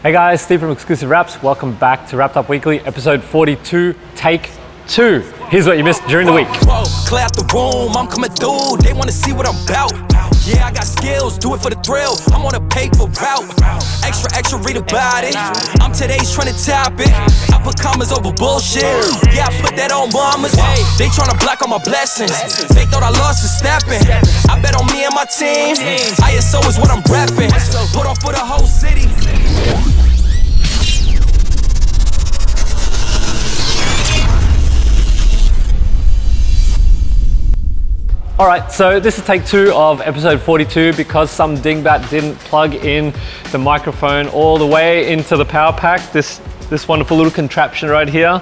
Hey guys, Steve from Exclusive Wraps. Welcome back to Wrapped Up Weekly, episode 42, take 2. Here's what you missed during the week. Whoa, clear out the room, I'm coming through. They wanna see what I'm about. Yeah, I got skills, do it for the thrill. I'm on a paper route. Extra, read about it. I'm today's trying to top it. I put commas over bullshit. Yeah, I put that on mamas. They tryna block all my blessings. They thought I lost for stepping. I bet on me and my team. ISO is what I'm repping. Put on for the whole city. All right, so this is take 2 of episode 42 because some dingbat didn't plug in the microphone all the way into the power pack. This wonderful little contraption right here.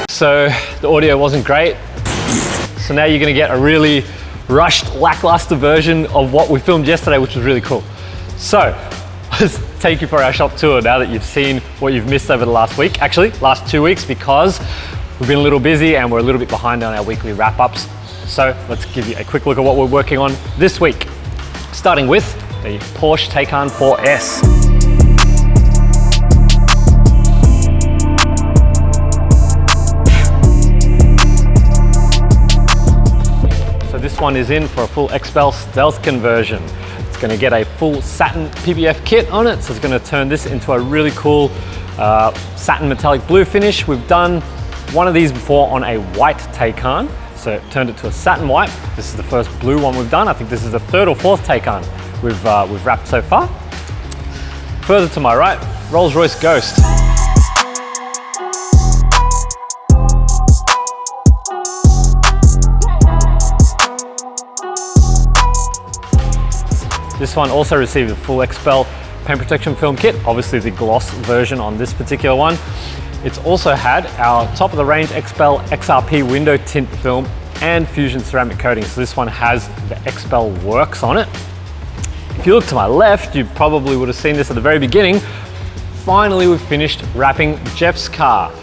So the audio wasn't great. So now you're gonna get a really rushed, lackluster version of what we filmed yesterday, which was really cool. So let's take you for our shop tour now that you've seen what you've missed over the last week. Actually, last 2 weeks, because we've been a little busy and we're a little bit behind on our weekly wrap-ups. So let's give you a quick look at what we're working on this week. Starting with the Porsche Taycan 4S. So this one is in for a full Xpel stealth conversion. It's gonna get a full Satin PPF kit on it. So it's gonna turn this into a really cool satin metallic blue finish. We've done one of these before on a white Taycan, so it turned it to a satin white. This is the first blue one we've done. I think this is the 3rd or 4th Taycan we've wrapped so far. Further to my right, Rolls-Royce Ghost. This one also received a full Xpel paint protection film kit, obviously the gloss version on this particular one. It's also had our top of the range Xpel XRP window tint film and fusion ceramic coating. So this one has the Xpel works on it. If you look to my left, you probably would have seen this at the very beginning. Finally, we've finished wrapping Jeff's car.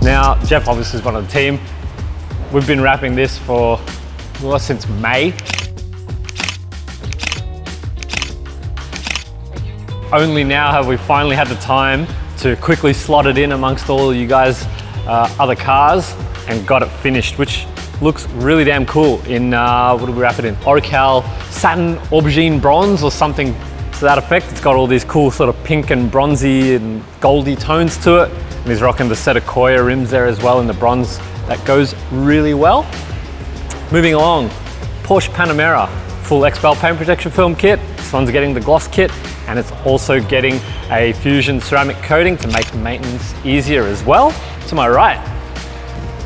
Now, Jeff obviously is one of the team. We've been wrapping this for, well, since May. Only now have we finally had the time to quickly slot it in amongst all you guys' other cars and got it finished, which looks really damn cool in, what did we wrap it in? Orical Satin Aubergine bronze or something to that effect. It's got all these cool sort of pink and bronzy and goldy tones to it. And he's rocking the Cerato rims there as well in the bronze. That goes really well. Moving along, Porsche Panamera, full Xpel paint protection film kit. This one's getting the gloss kit, and it's also getting a fusion ceramic coating to make maintenance easier as well. To my right,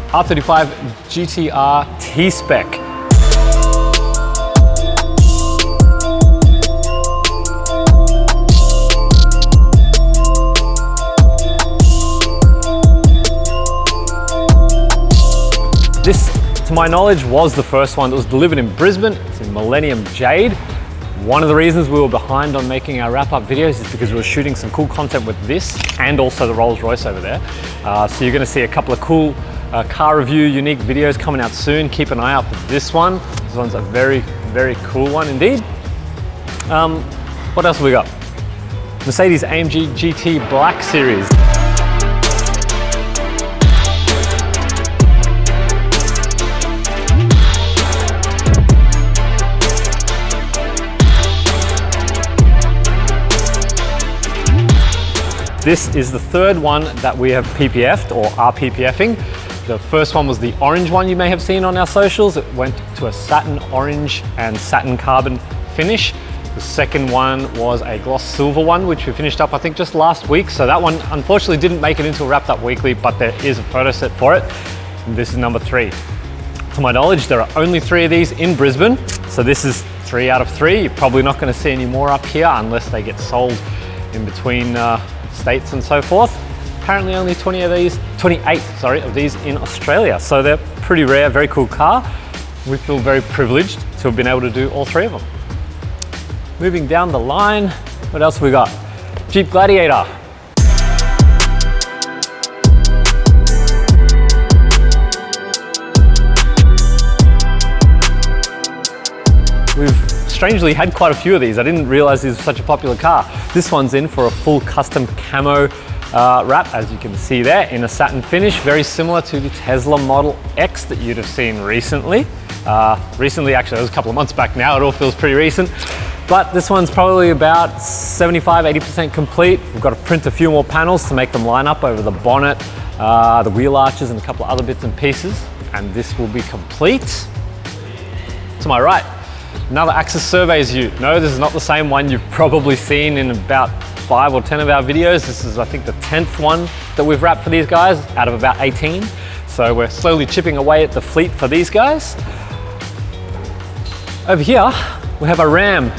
R35 GTR T-Spec. This, to my knowledge, was the first one that was delivered in Brisbane. It's in Millennium Jade. One of the reasons we were behind on making our wrap-up videos is because we were shooting some cool content with this and also the Rolls-Royce over there. So you're gonna see a couple of cool car review, unique videos coming out soon. Keep an eye out for this one. This one's a very, very cool one indeed. What else have we got? Mercedes AMG GT Black Series. This is the 3rd one that we have PPF'd or are PPFing. The first one was the orange one you may have seen on our socials. It went to a satin orange and satin carbon finish. The second one was a gloss silver one, which we finished up I think just last week. So that one unfortunately didn't make it into a Wrapped Up Weekly, but there is a photo set for it. And this is number 3. To my knowledge, there are only 3 of these in Brisbane. So this is 3 out of 3. You're probably not gonna see any more up here unless they get sold in between states and so forth. Apparently only 28 of these in Australia. So they're pretty rare, very cool car. We feel very privileged to have been able to do all 3 of them. Moving down the line, What else have we got? Jeep Gladiator. We've strangely had quite a few of these. I didn't realize this was such a popular car. This one's in for a full custom camo wrap, as you can see there, in a satin finish, very similar to the Tesla Model X that you'd have seen recently. Actually, it was a couple of months back now. It all feels pretty recent. But this one's probably about 75–80% complete. We've got to print a few more panels to make them line up over the bonnet, the wheel arches, and a couple of other bits and pieces. And this will be complete. To my right, another Axis Surveys ute. No, this is not the same one you've probably seen in about 5 or 10 of our videos. This is, I think, the 10th one that we've wrapped for these guys out of about 18. So we're slowly chipping away at the fleet for these guys. Over here, we have a Ram,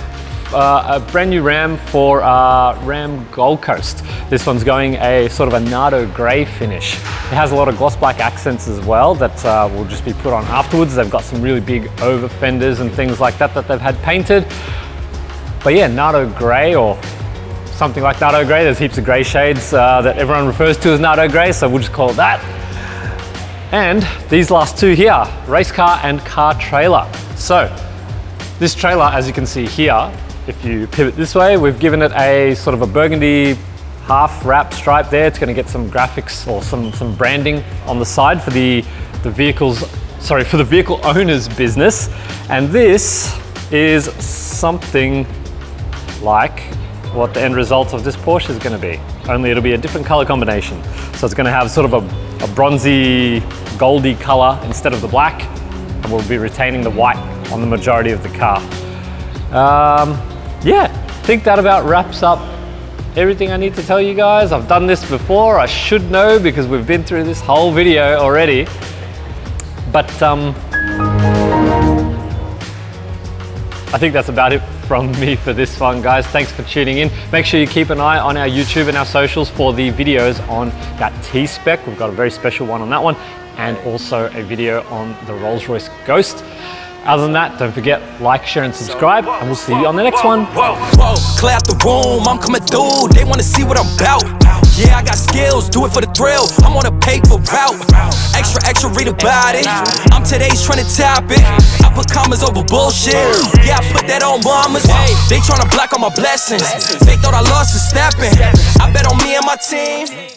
a brand new Ram for Ram Gold Coast. This one's going a sort of a Nardo grey finish. It has a lot of gloss black accents as well that will just be put on afterwards. They've got some really big over fenders and things like that that they've had painted. But yeah, Nardo grey, or something like Nardo grey. There's heaps of grey shades that everyone refers to as Nardo grey, so we'll just call it that. And these last two here, race car and car trailer. So this trailer, as you can see here, if you pivot this way, we've given it a sort of a burgundy half wrap stripe there. It's going to get some graphics or some branding on the side for the vehicle owner's business. And this is something like what the end result of this Porsche is going to be, only it'll be a different color combination. So it's going to have sort of a bronzy, goldy color instead of the black, and we'll be retaining the white on the majority of the car. Yeah, I think that about wraps up everything I need to tell you guys. I've done this before, I should know because we've been through this whole video already. But I think that's about it from me for this one, guys. Thanks for tuning in. Make sure you keep an eye on our YouTube and our socials for the videos on that T-Spec. We've got a very special one on that one, and also a video on the Rolls-Royce Ghost. Other than that, don't forget, like, share, and subscribe, and we'll see you on the next one. Clear out the room, I'm coming through, they wanna see what I'm about. Yeah, I got skills, do it for the thrill, I'm on a paper route. Extra, read about it, I'm today's trending topic. I put commas over bullshit, yeah, I put that on mamas. They tryna block all my blessings, they thought I lost a stepping. I bet on me and my team.